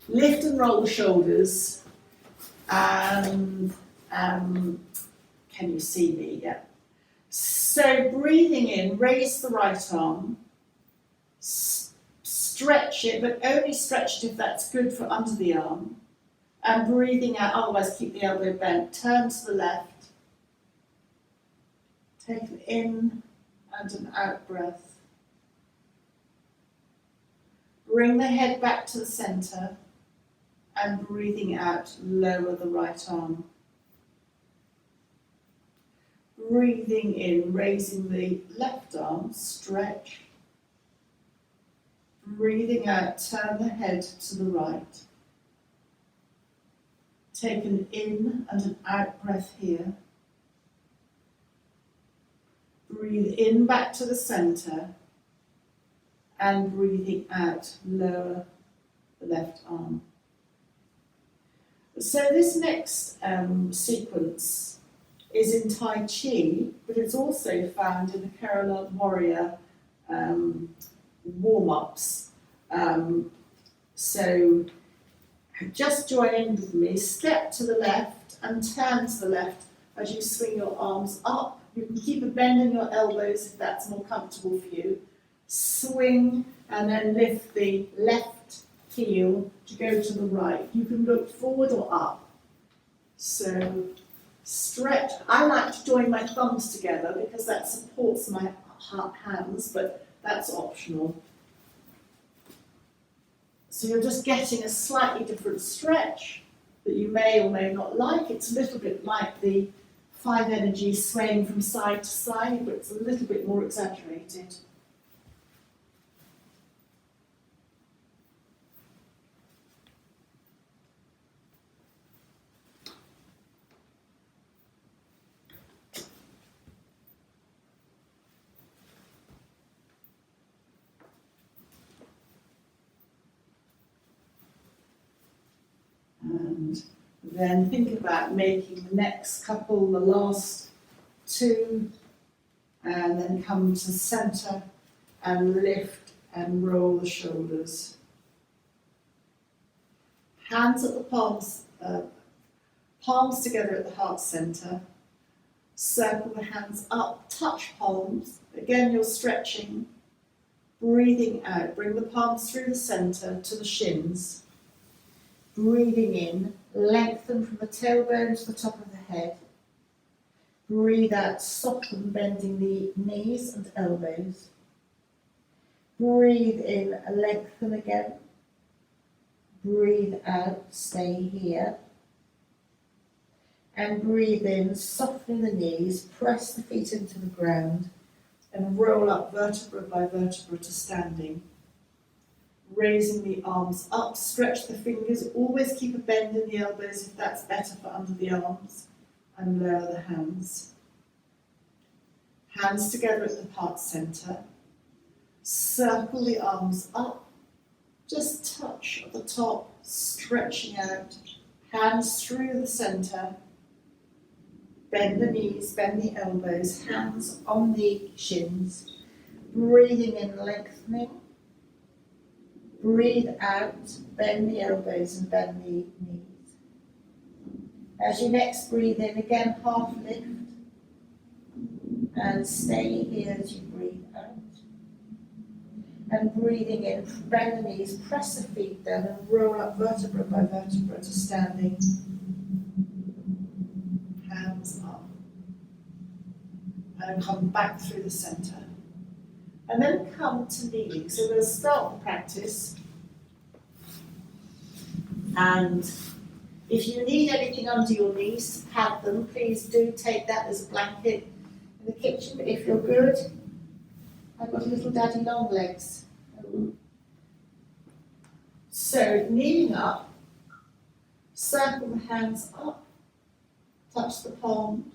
Lift and roll the shoulders, and can you see me? Yeah. So breathing in, raise the right arm, stretch it, but only stretch it if that's good for under the arm, and breathing out, otherwise keep the elbow bent. Turn to the left, take an in and an out breath. Bring the head back to the centre, and breathing out, lower the right arm. Breathing in, raising the left arm, stretch. Breathing out, turn the head to the right. Take an in and an out breath here. Breathe in back to the centre, and breathing out, lower the left arm. So this next sequence is in Tai Chi, but it's also found in the Kerala Warrior warm-ups. So just join in with me, step to the left and turn to the left as you swing your arms up. You can keep a bend in your elbows if that's more comfortable for you. Swing and then lift the left heel to go to the right. You can look forward or up. So stretch. I like to join my thumbs together because that supports my hands, but that's optional. So you're just getting a slightly different stretch that you may or may not like. It's a little bit like the 5 energy swaying from side to side, but it's a little bit more exaggerated. And then think about making the next couple, the last 2, and then come to centre and lift and roll the shoulders. Hands at the palms, palms together at the heart centre. Circle the hands up, touch palms. Again, you're stretching. Breathing out, bring the palms through the centre to the shins. Breathing in, lengthen from the tailbone to the top of the head. Breathe out, soften, bending the knees and elbows. Breathe in, lengthen again. Breathe out, stay here. And breathe in, soften the knees, press the feet into the ground, and roll up vertebra by vertebra to standing. Raising the arms up, stretch the fingers, always keep a bend in the elbows if that's better for under the arms, and lower the hands. Hands together at the heart centre. Circle the arms up, just touch at the top, stretching out, hands through the centre. Bend the knees, bend the elbows, hands on the shins. Breathing in, lengthening. Breathe out, bend the elbows and bend the knees. As you next breathe in, again half lift. And stay here as you breathe out. And breathing in, bend the knees, press the feet down and roll up vertebra by vertebra to standing. Hands up. And come back through the centre. And then come to kneeling. So we'll start the practice. And if you need anything under your knees to pad them, please do take that as a blanket in the kitchen. But if you're good, I've got little daddy long legs. So kneeling up, circle the hands up, touch the palms,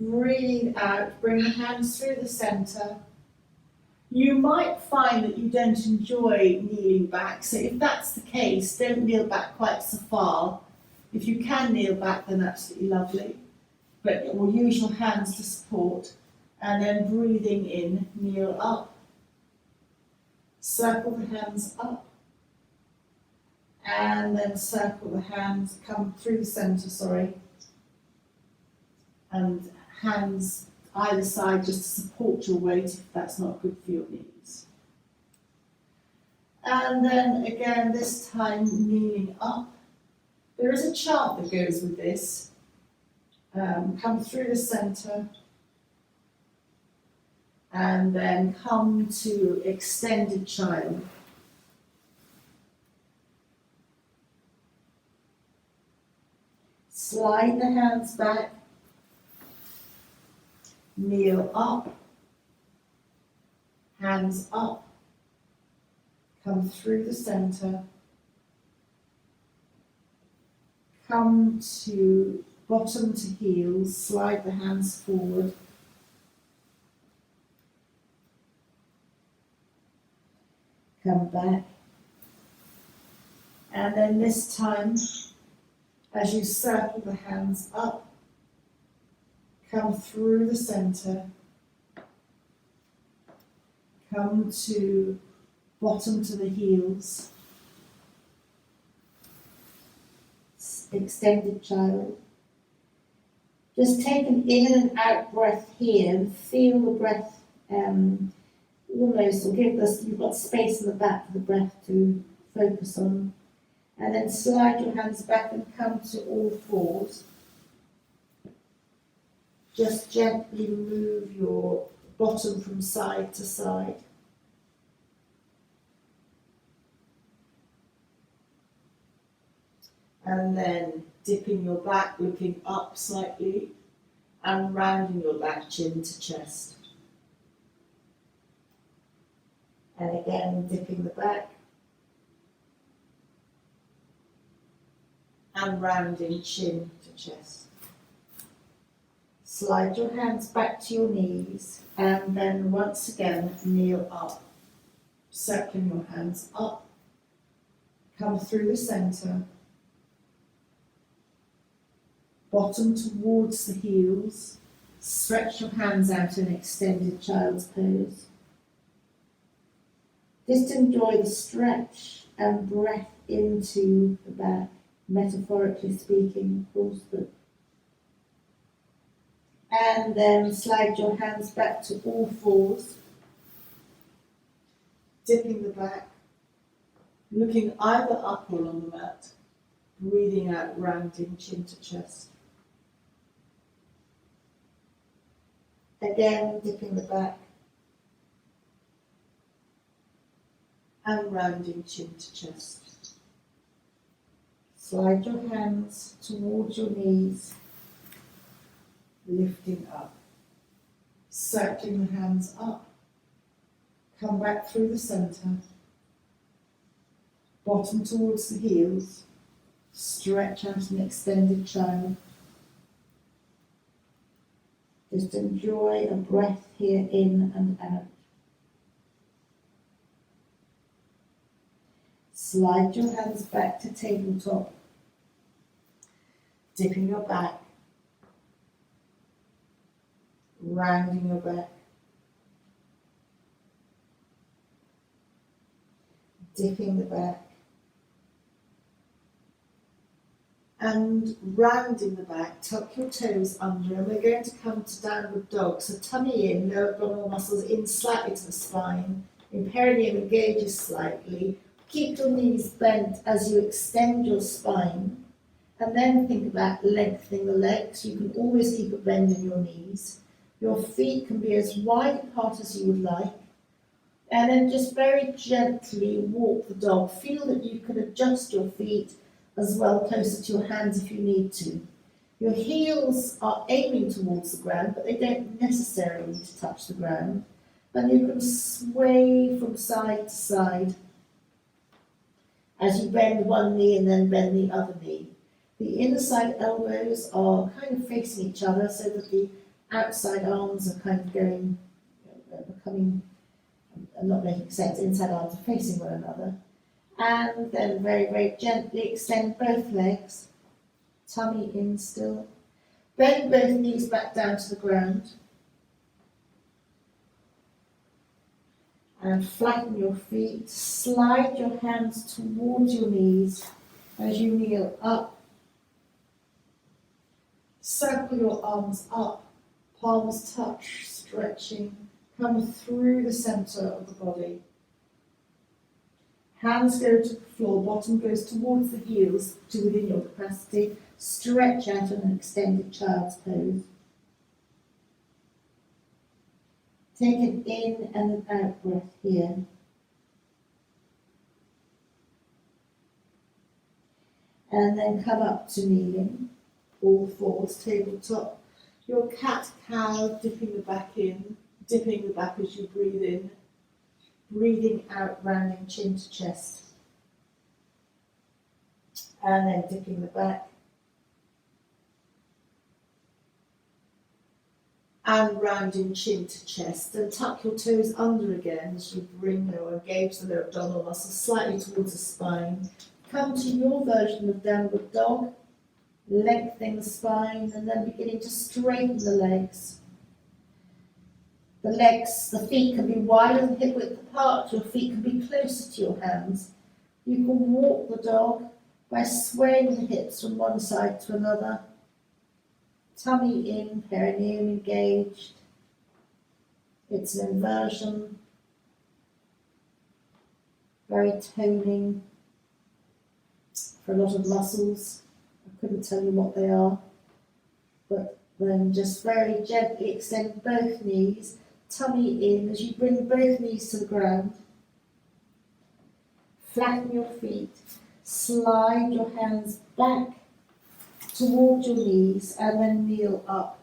breathe out, bring the hands through the centre. You might find that you don't enjoy kneeling back, so if that's the case, don't kneel back quite so far. If you can kneel back, then absolutely lovely. But we'll use your hands to support, and then breathing in, kneel up. Circle the hands up, And then circle the hands, come through the centre, and hands either side just to support your weight if that's not good for your knees. And then again, this time kneeling up. There is a chant that goes with this. Come through the centre and then come to extended child. Slide the hands back, kneel up, hands up, come through the centre, come to bottom to heels, slide the hands forward, come back, and then this time, as you circle the hands up, come through the centre, come to bottom to the heels, extended child. Just take an in and out breath here and feel the breath almost, or give this, you've got space in the back for the breath to focus on. And then slide your hands back and come to all fours. Just gently move your bottom from side to side. And then dipping your back, looking up slightly, and rounding your back, chin to chest. And again, dipping the back, and rounding chin to chest. Slide your hands back to your knees, and then once again, kneel up. Circling your hands up, come through the centre, bottom towards the heels, stretch your hands out in extended child's pose. Just enjoy the stretch and breath into the back, metaphorically speaking, of course, but. And then slide your hands back to all fours, dipping the back, looking either up or on the mat, breathing out, rounding chin to chest. Again, dipping the back and rounding chin to chest. Slide your hands towards your knees, lifting up. Circling the hands up, come back through the centre, bottom towards the heels, stretch out an extended child. Just enjoy a breath here in and out. Slide your hands back to tabletop, dipping your back, rounding your back, dipping the back, and rounding the back. Tuck your toes under, and we're going to come to downward dog. So tummy in, lower abdominal muscles in slightly to the spine, in perineum engages slightly. Keep your knees bent as you extend your spine, and then think about lengthening the legs. You can always keep a bend in your knees. Your feet can be as wide apart as you would like, and then just very gently walk the dog. Feel that you can adjust your feet as well closer to your hands if you need to. Your heels are aiming towards the ground, but they don't necessarily need to touch the ground. And you can sway from side to side as you bend one knee and then bend the other knee. The inner side elbows are kind of facing each other so that the outside arms are kind of going, becoming, not making sense, inside arms are facing one another. And then very, very gently extend both legs, tummy in still. Bend both knees back down to the ground. And flatten your feet. Slide your hands towards your knees as you kneel up. Circle your arms up, palms touch, stretching. Come through the center of the body. Hands go to the floor, bottom goes towards the heels to within your capacity. Stretch out in an extended child's pose. Take an in and an out breath here. And then come up to kneeling, all fours, tabletop. Your cat-cow, dipping the back in, dipping the back as you breathe in. Breathing out, rounding chin to chest. And then dipping the back. And rounding chin to chest. And tuck your toes under again as you bring or engage the lower abdominal muscles slightly towards the spine. Come to your version of downward dog. Lengthening the spine and then beginning to straighten the legs. The feet can be wider than hip width apart. Your feet can be closer to your hands. You can walk the dog by swaying the hips from one side to another. Tummy in, perineum engaged. It's an inversion. Very toning for a lot of muscles. I couldn't tell you what they are. But then just very gently extend both knees. Tummy in as you bring both knees to the ground. Flatten your feet. Slide your hands back towards your knees and then kneel up.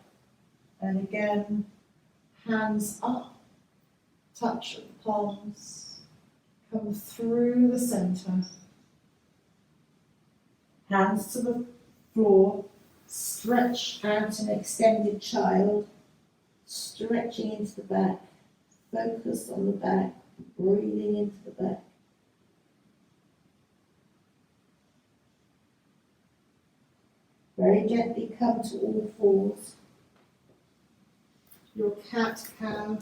And again, hands up. Touch the palms. Come through the center. Hands to the floor. Stretch out an extended child. Stretching into the back, focus on the back, breathing into the back. Very gently come to all fours. Your cat-cow,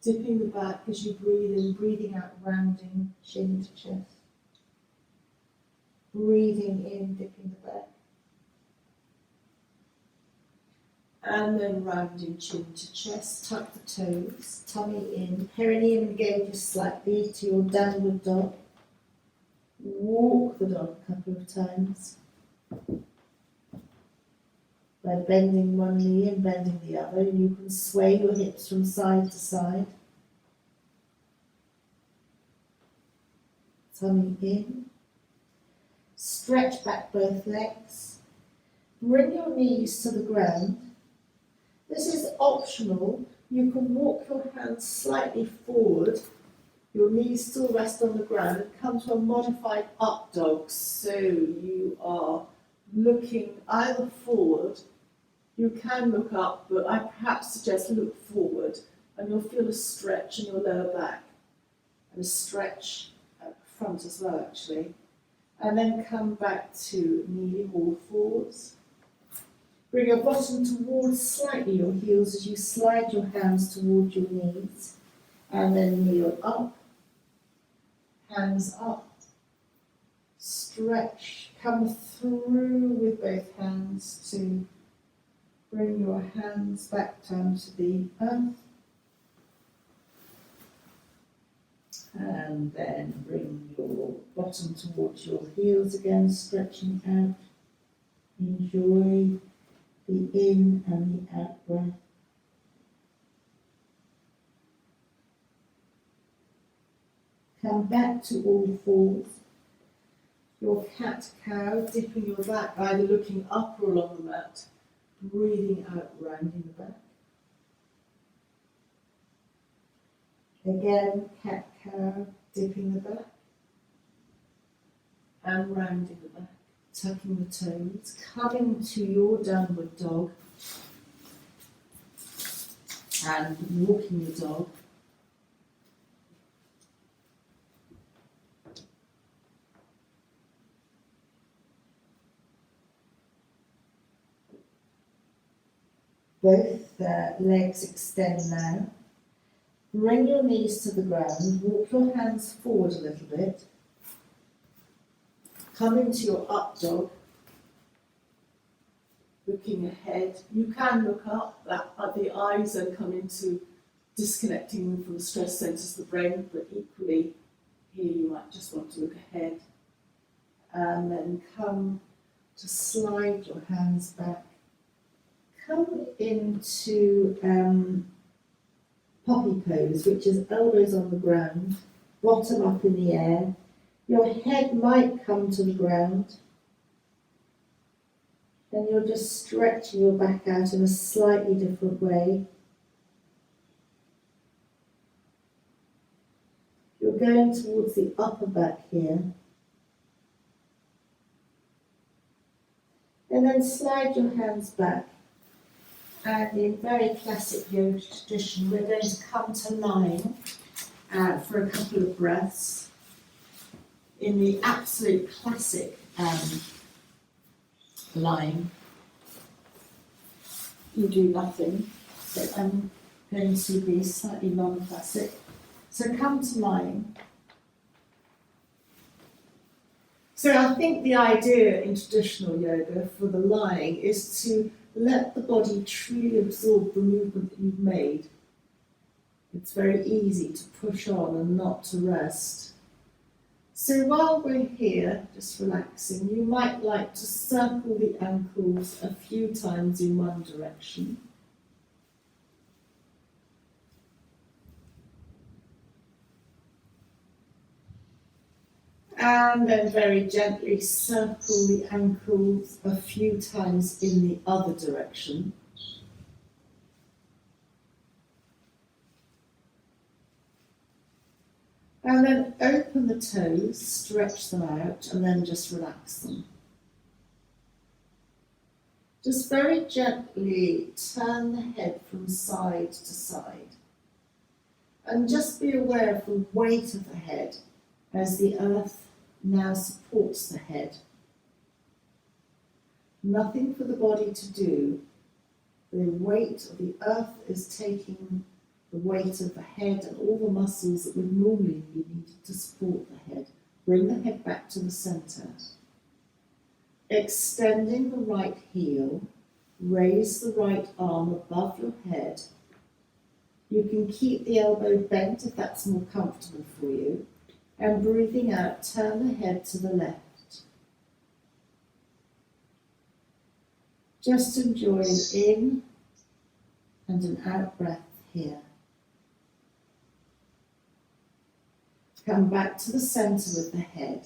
dipping the back as you breathe in, breathing out, rounding chin to chest. Breathing in, dipping the back. And then rounding chin to chest, tuck the toes, tummy in, perineum engages slightly to your downward dog. Walk the dog a couple of times by bending one knee and bending the other. You can sway your hips from side to side. Tummy in. Stretch back both legs. Bring your knees to the ground. This is optional. You can walk your hands slightly forward. Your knees still rest on the ground and come to a modified up dog. So you are looking either forward. You can look up, but I perhaps suggest look forward and you'll feel a stretch in your lower back and a stretch at the front as well, actually. And then come back to kneeling all fours. Bring your bottom towards slightly your heels as you slide your hands towards your knees. And then kneel up. Hands up. Stretch. Come through with both hands to bring your hands back down to the earth. And then bring your bottom towards your heels again, stretching out. Enjoy the in and the out breath. Come back to all fours. Your cat-cow, dipping your back, either looking up or along the mat. Breathing out, rounding the back. Again, cat-cow, dipping the back. And rounding the back. Tucking the toes, coming to your downward dog and walking the dog. Both legs extend now. Bring your knees to the ground, walk your hands forward a little bit. Come into your up dog, looking ahead. You can look up, the eyes are coming to disconnecting from the stress centres of the brain, but equally here you might just want to look ahead. And then come to slide your hands back. Come into poppy pose, which is elbows on the ground, bottom up in the air. Your head might come to the ground. Then you're just stretching your back out in a slightly different way. You're going towards the upper back here. And then slide your hands back. And in very classic yoga tradition, we're going to come to lying for a couple of breaths. In the absolute classic lying, you do nothing, but I'm going to be slightly non-classic. So come to lying. So I think the idea in traditional yoga for the lying is to let the body truly absorb the movement that you've made. It's very easy to push on and not to rest. So while we're here, just relaxing, you might like to circle the ankles a few times in one direction. And then very gently circle the ankles a few times in the other direction. And then open the toes, stretch them out, and then just relax them. Just very gently turn the head from side to side. And just be aware of the weight of the head as the earth now supports the head. Nothing for the body to do. The weight of the earth is taking the weight of the head and all the muscles that would normally be needed to support the head. Bring the head back to the centre. Extending the right heel, raise the right arm above your head. You can keep the elbow bent if that's more comfortable for you. And breathing out, turn the head to the left. Just enjoy an in and an out breath here. Come back to the centre with the head.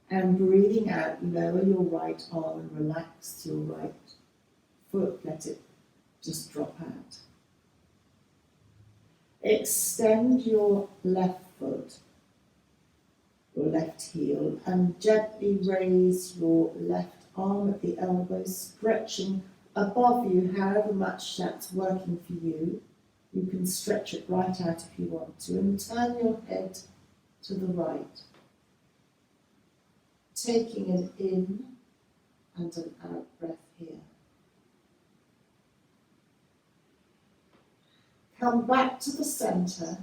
And breathing out, lower your right arm and relax your right foot. Let it just drop out. Extend your left foot, your left heel, and gently raise your left arm at the elbow, stretching above you, however much that's working for you. You can stretch it right out if you want to, and turn your head to the right. Taking an in and an out breath here. Come back to the centre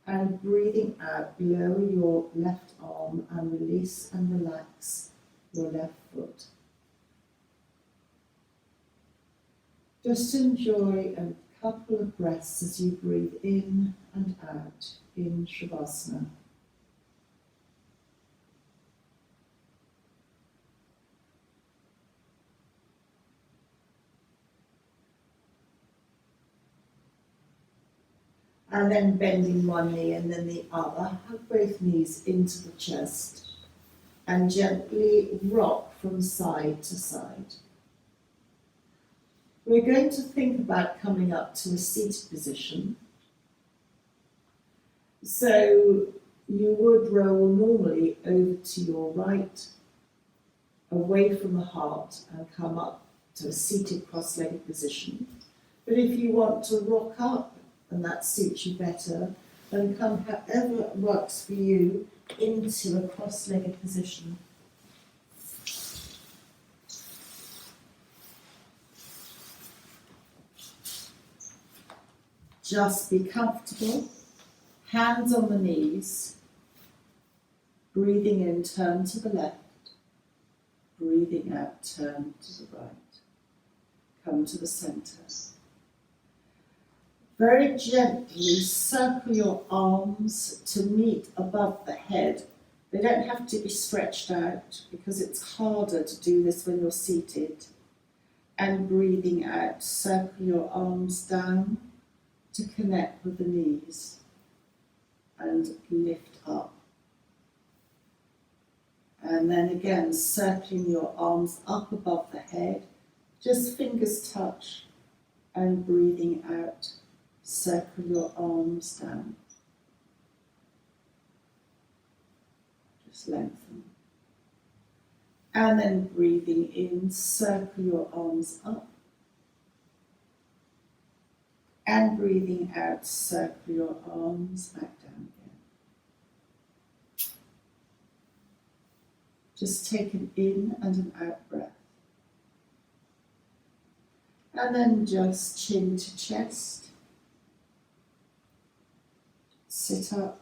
and breathing out, lower your left arm and release and relax your left foot. Just enjoy a couple of breaths as you breathe in and out in Shavasana. And then bending one knee and then the other, hug both knees into the chest and gently rock from side to side. We're going to think about coming up to a seated position. So you would roll normally over to your right, away from the heart, and come up to a seated cross-legged position. But if you want to rock up, and that suits you better, then come however works for you into a cross-legged position. Just be comfortable, hands on the knees, breathing in, turn to the left, breathing out, turn to the right. Come to the centre. Very gently circle your arms to meet above the head. They don't have to be stretched out because it's harder to do this when you're seated. And breathing out, circle your arms down to connect with the knees and lift up. And then again, circling your arms up above the head, just fingers touch, and breathing out, circle your arms down. Just lengthen. And then breathing in, circle your arms up. And breathing out, circle your arms back down again. Just take an in and an out breath. And then just chin to chest. Sit up.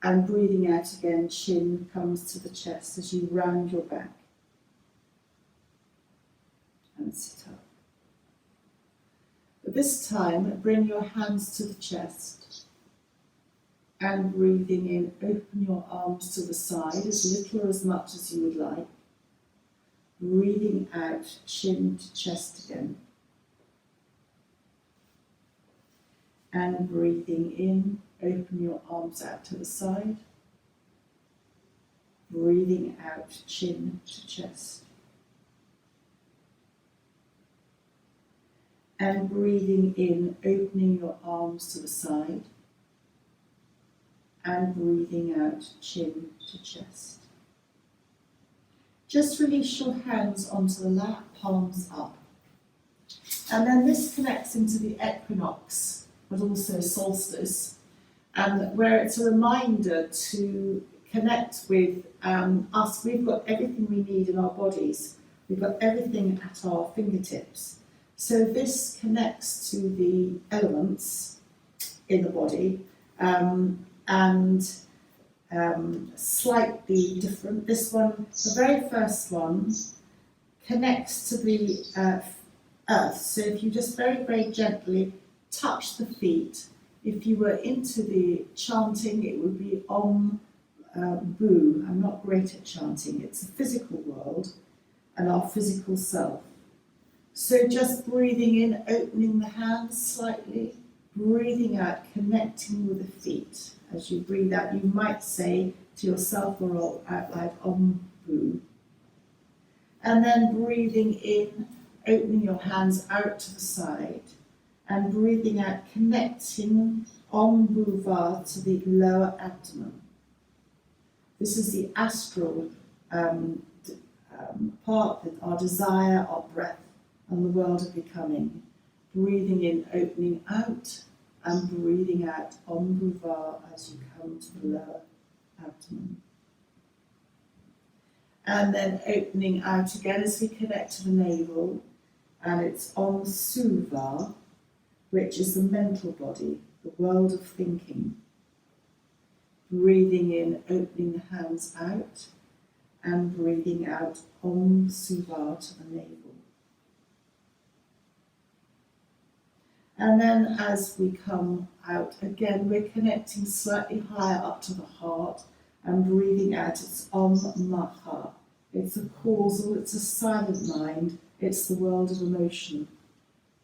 And breathing out again, chin comes to the chest as you round your back. And sit up. But this time, bring your hands to the chest. And breathing in, open your arms to the side, as little or as much as you would like. Breathing out, chin to chest again. And breathing in, open your arms out to the side. Breathing out, chin to chest. And breathing in, opening your arms to the side. And breathing out, chin to chest. Just release your hands onto the lap, palms up. And then this connects into the equinox, but also solstice, where it's a reminder to connect with us. We've got everything we need in our bodies. We've got everything at our fingertips. So this connects to the elements in the body, and slightly different. This one, the very first one, connects to the earth. So if you just very, very gently touch the feet, if you were into the chanting, it would be Om Bu. I'm not great at chanting. It's the physical world and our physical self. So just breathing in, opening the hands slightly, breathing out, connecting with the feet. As you breathe out, you might say to yourself or out loud, Om Bu. And then breathing in, opening your hands out to the side, and breathing out, connecting Om Bu Va to the lower abdomen. This is the astral part, that our desire, our breath, and the world of becoming. Breathing in, opening out, and breathing out Om Bu Va as you come to the lower abdomen. And then opening out again as we connect to the navel, and it's Om Su Va, which is the mental body, the world of thinking. Breathing in, opening the hands out, and breathing out Om Su Va to the navel. And then as we come out, again, we're connecting slightly higher up to the heart, and breathing out, it's Om Maha. It's a causal, it's a silent mind, it's the world of emotion.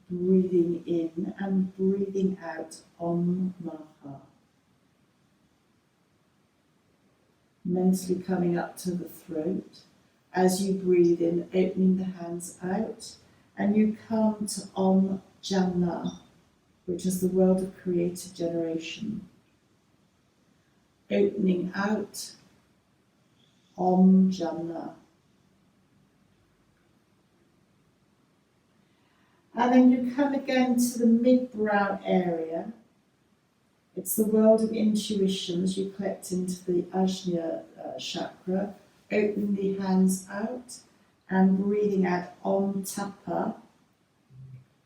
Breathing in and breathing out, Om Maha. Mentally coming up to the throat. As you breathe in, opening the hands out, and you come to Om Jannah, which is the world of creative generation. Opening out, Om Jannah. And then you come again to the mid-brow area. It's the world of intuition as you collect into the Ajna chakra. Opening the hands out and breathing out Om Tapa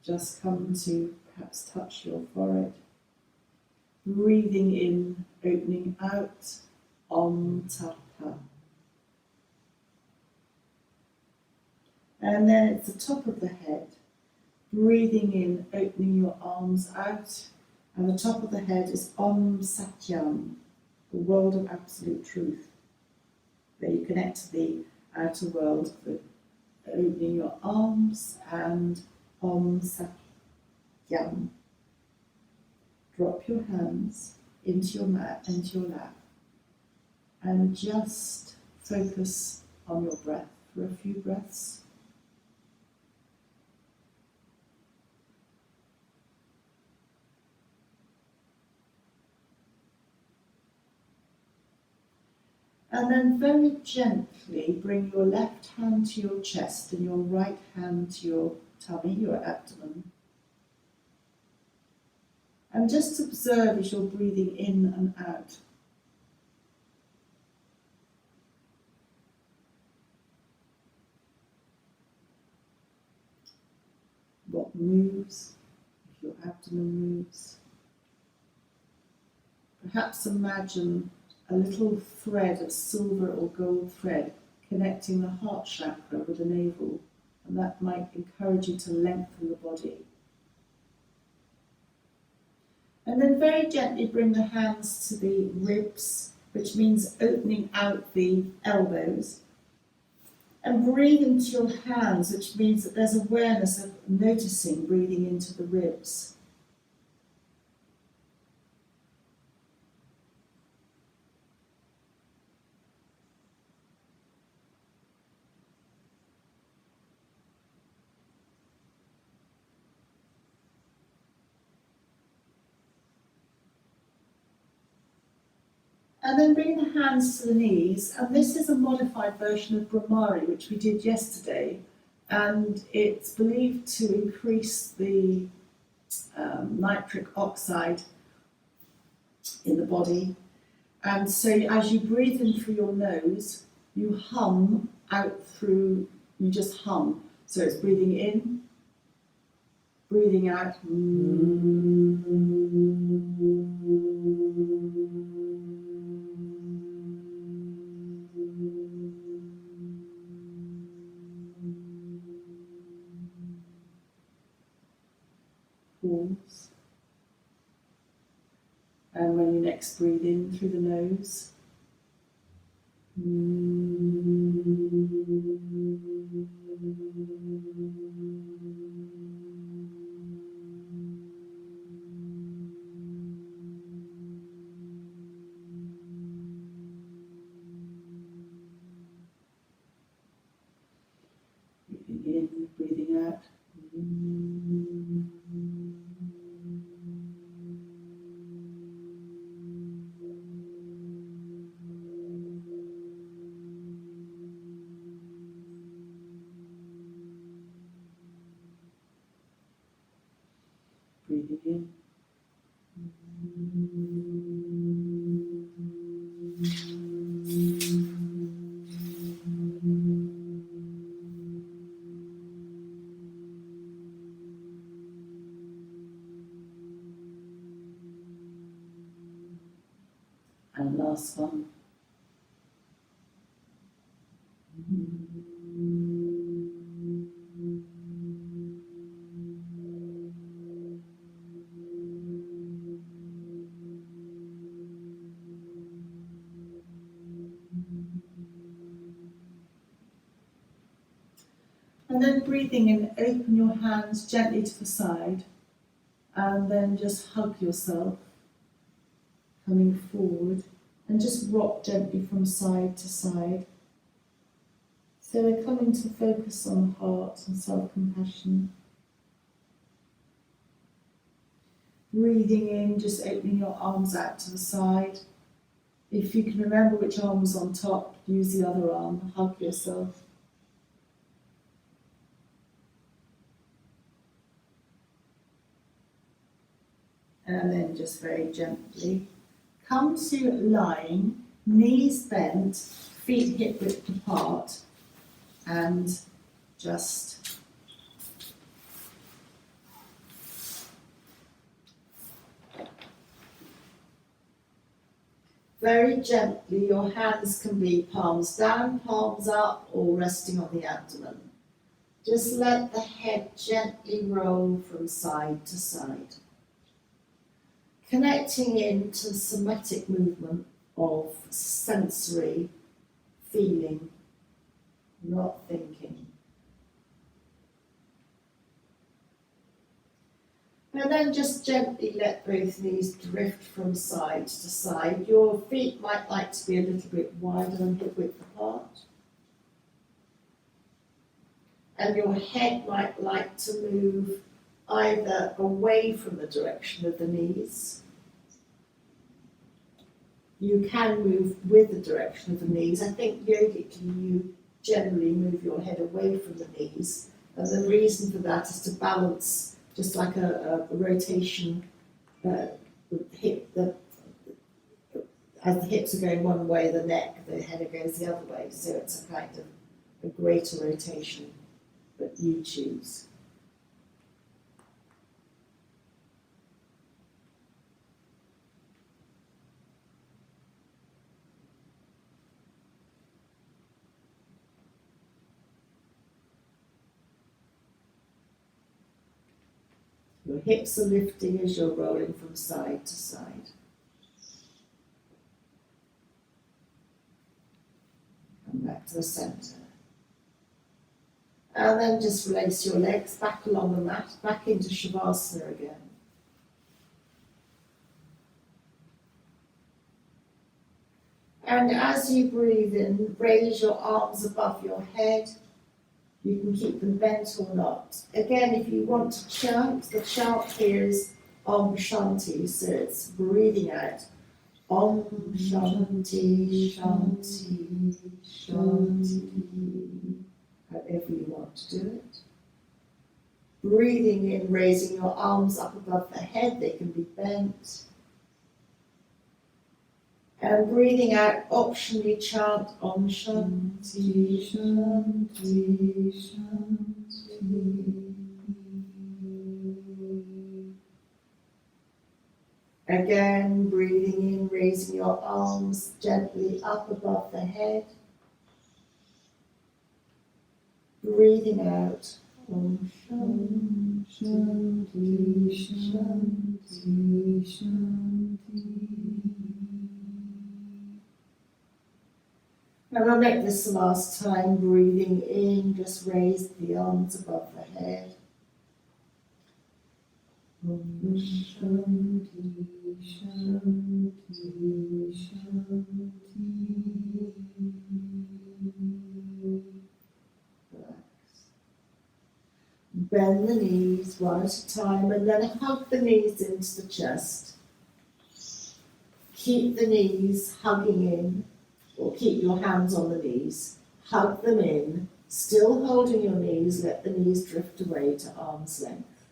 just come to perhaps touch your forehead. Breathing in, opening out, Om Tapa. And then at the top of the head, breathing in, opening your arms out, and the top of the head is Om Satyam, the world of absolute truth. There you connect to the outer world, opening your arms and Om Satyam. Drop your hands into your mat, into your lap, and just focus on your breath for a few breaths. And then very gently bring your left hand to your chest and your right hand to your tummy, your abdomen. And just observe as you're breathing in and out. What moves, if your abdomen moves. Perhaps imagine a little thread of silver or gold thread connecting the heart chakra with the navel, and that might encourage you to lengthen the body. And then very gently bring the hands to the ribs, which means opening out the elbows, and breathe into your hands, which means that there's awareness of noticing breathing into the ribs. And then bring the hands to the knees, and this is a modified version of Brahmari, which we did yesterday, and it's believed to increase the nitric oxide in the body. And so as you breathe in through your nose, you hum out through, you just hum. So it's breathing in, breathing out. Pause. And when you next breathe in through the nose, breathing in, breathing out. Breathing in. And last one. And then breathing in, open your hands gently to the side, and then just hug yourself, coming forward, and just rock gently from side to side. So we're coming to focus on the heart and self-compassion. Breathing in, just opening your arms out to the side. If you can remember which arm was on top, use the other arm, hug yourself. And then just very gently come to lying, knees bent, feet hip width apart, and just very gently, your hands can be palms down, palms up, or resting on the abdomen. Just let the head gently roll from side to side. Connecting into the somatic movement of sensory feeling, not thinking. And then just gently let both knees drift from side to side. Your feet might like to be a little bit wider than hip width apart. And your head might like to move either away from the direction of the knees. You can move with the direction of the knees. I think yogically you generally move your head away from the knees. And the reason for that is to balance, just like a rotation, as the hips are going one way, the head goes the other way. So it's a kind of a greater rotation, but you choose. Your hips are lifting as you're rolling from side to side. Come back to the centre. And then just release your legs back along the mat, back into Shavasana again. And as you breathe in, raise your arms above your head. You can keep them bent or not. Again, if you want to chant, the chant here is Om Shanti, so it's breathing out. Om Shanti, Shanti, Shanti. However you want to do it. Breathing in, raising your arms up above the head, they can be bent. And breathing out, optionally chant Om Shanti, Shanti, Shanti. Again, breathing in, raising your arms gently up above the head. Breathing out, Om Shanti, Shanti, Shanti. And I'll make this the last time, breathing in, just raise the arms above the head. Om Shanti, Shanti, Shanti. Relax. Bend the knees one at a time and then hug the knees into the chest. Keep the knees hugging in. Or keep your hands on the knees, hug them in, still holding your knees, let the knees drift away to arm's length.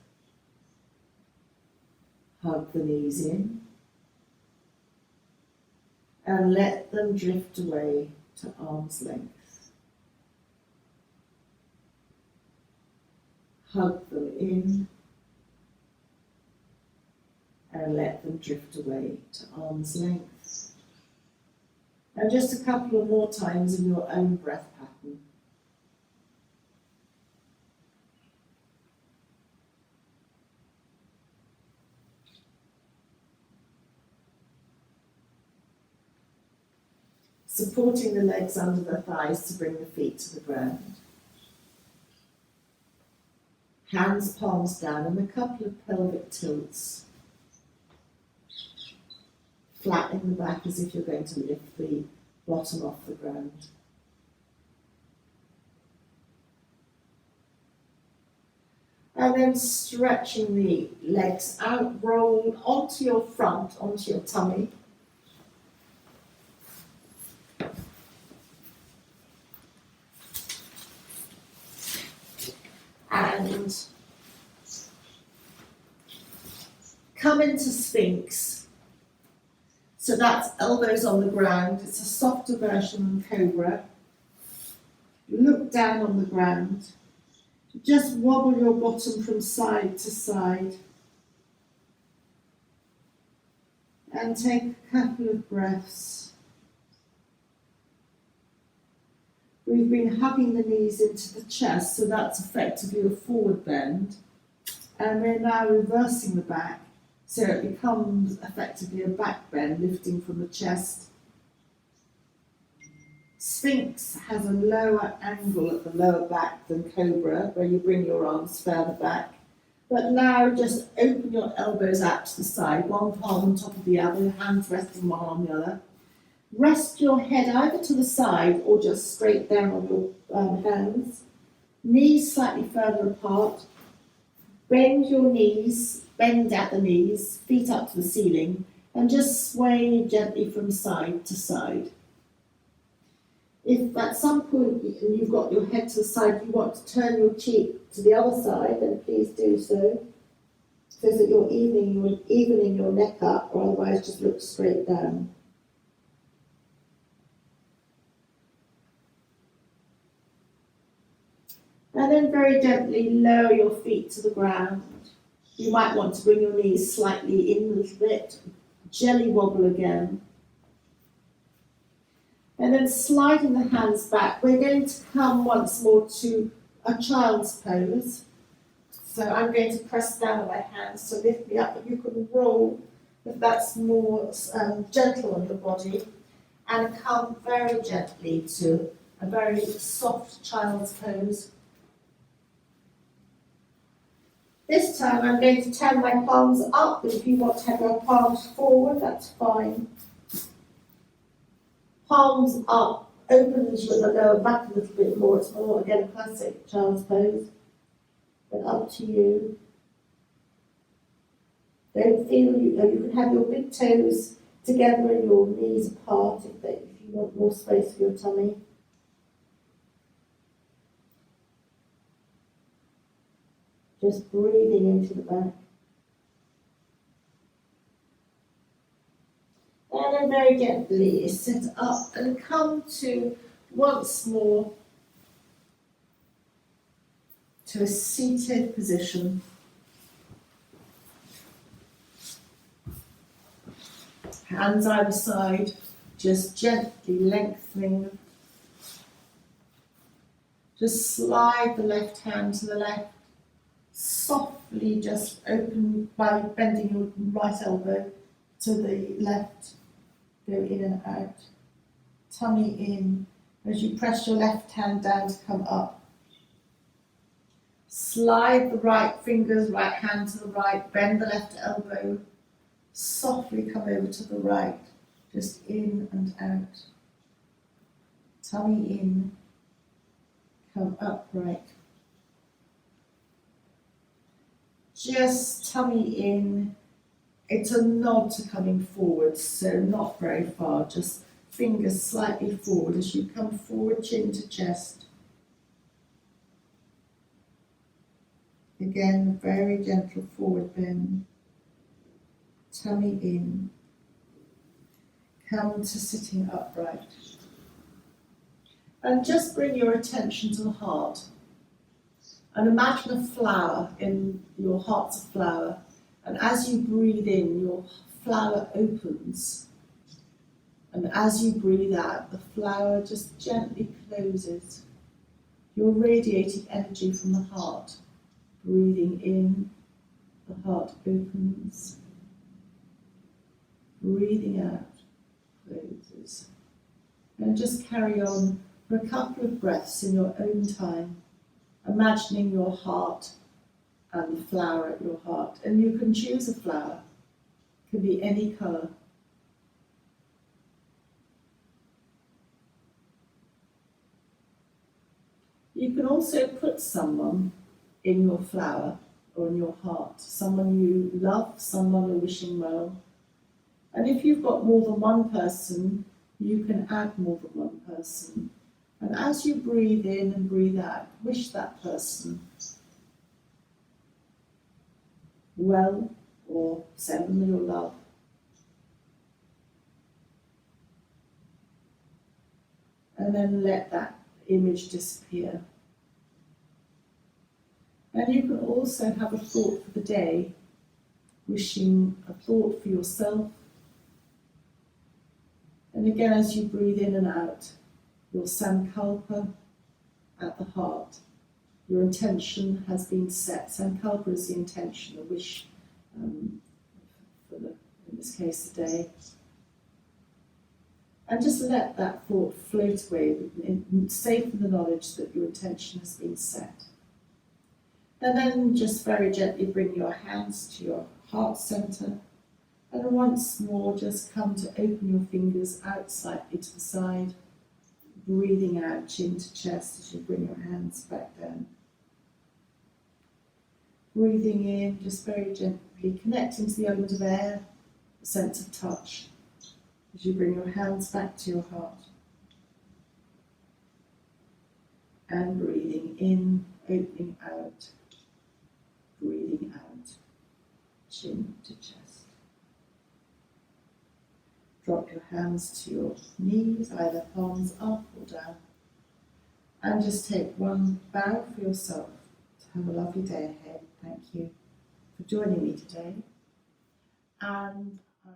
Hug the knees in, and let them drift away to arm's length. Hug them in, and let them drift away to arm's length. And just a couple of more times in your own breath pattern. Supporting the legs under the thighs to bring the feet to the ground. Hands, palms down, and a couple of pelvic tilts. Flattening the back as if you're going to lift the bottom off the ground. And then stretching the legs out, roll onto your front, onto your tummy. And come into Sphinx. So that's elbows on the ground. It's a softer version of Cobra. Look down on the ground. Just wobble your bottom from side to side. And take a couple of breaths. We've been hugging the knees into the chest, so that's effectively a forward bend. And we're now reversing the back, so it becomes effectively a back bend, lifting from the chest. Sphinx has a lower angle at the lower back than Cobra, where you bring your arms further back. But now just open your elbows out to the side, one palm on top of the other, hands resting one on the other. Rest your head either to the side or just straight down on your hands. Knees slightly further apart. Bend your knees, bend at the knees, feet up to the ceiling, and just sway gently from side to side. If at some point you've got your head to the side, you want to turn your cheek to the other side, then please do so that you're evening your neck up, or otherwise just look straight down. And then very gently lower your feet to the ground. You might want to bring your knees slightly in a little bit, jelly wobble again. And then sliding the hands back, we're going to come once more to a child's pose. So I'm going to press down on my hands to lift me up, but you can roll if that's more gentle on your body, and come very gently to a very soft child's pose. This time I'm going to turn my palms up, but if you want to have your palms forward, that's fine. Palms up, opens with the lower back a little bit more. It's more, again, a classic child's pose. But up to you. Don't feel, you can have your big toes together and your knees apart if you want more space for your tummy. Just breathing into the back. And then very gently sit up and come to, once more, to a seated position. Hands either side, just gently lengthening. Just slide the left hand to the left. Softly just open by bending your right elbow to the left. Go in and out. Tummy in as you press your left hand down to come up. Slide the right fingers, right hand to the right. Bend the left elbow. Softly come over to the right. Just in and out. Tummy in. Come upright. Just tummy in. It's a nod to coming forward, so not very far, just fingers slightly forward as you come forward, chin to chest. Again, very gentle forward bend. Tummy in. Come to sitting upright. And just bring your attention to the heart. And imagine a flower in your heart's a flower. And as you breathe in, your flower opens. And as you breathe out, the flower just gently closes. You're radiating energy from the heart. Breathing in, the heart opens. Breathing out, closes. And just carry on for a couple of breaths in your own time, imagining your heart and the flower at your heart. And you can choose a flower. It can be any colour. You can also put someone in your flower or in your heart, someone you love, someone you're wishing well. And if you've got more than one person, you can add more than one person. And as you breathe in and breathe out, wish that person well or send them your love. And then let that image disappear. And you can also have a thought for the day, wishing a thought for yourself. And again, as you breathe in and out, your sankalpa at the heart. Your intention has been set. Sankalpa is the intention, the wish, in this case, the day. And just let that thought float away, safe in the knowledge that your intention has been set. And then just very gently bring your hands to your heart center. And once more, just come to open your fingers out slightly to the side, breathing out chin to chest as you bring your hands back down. Breathing in, just very gently connecting to the element of air, the sense of touch, as you bring your hands back to your heart. And breathing in, opening out, breathing out, chin to chest. Drop your hands to your knees, either palms up or down. And just take one bow for yourself to have a lovely day ahead. Thank you for joining me today. And I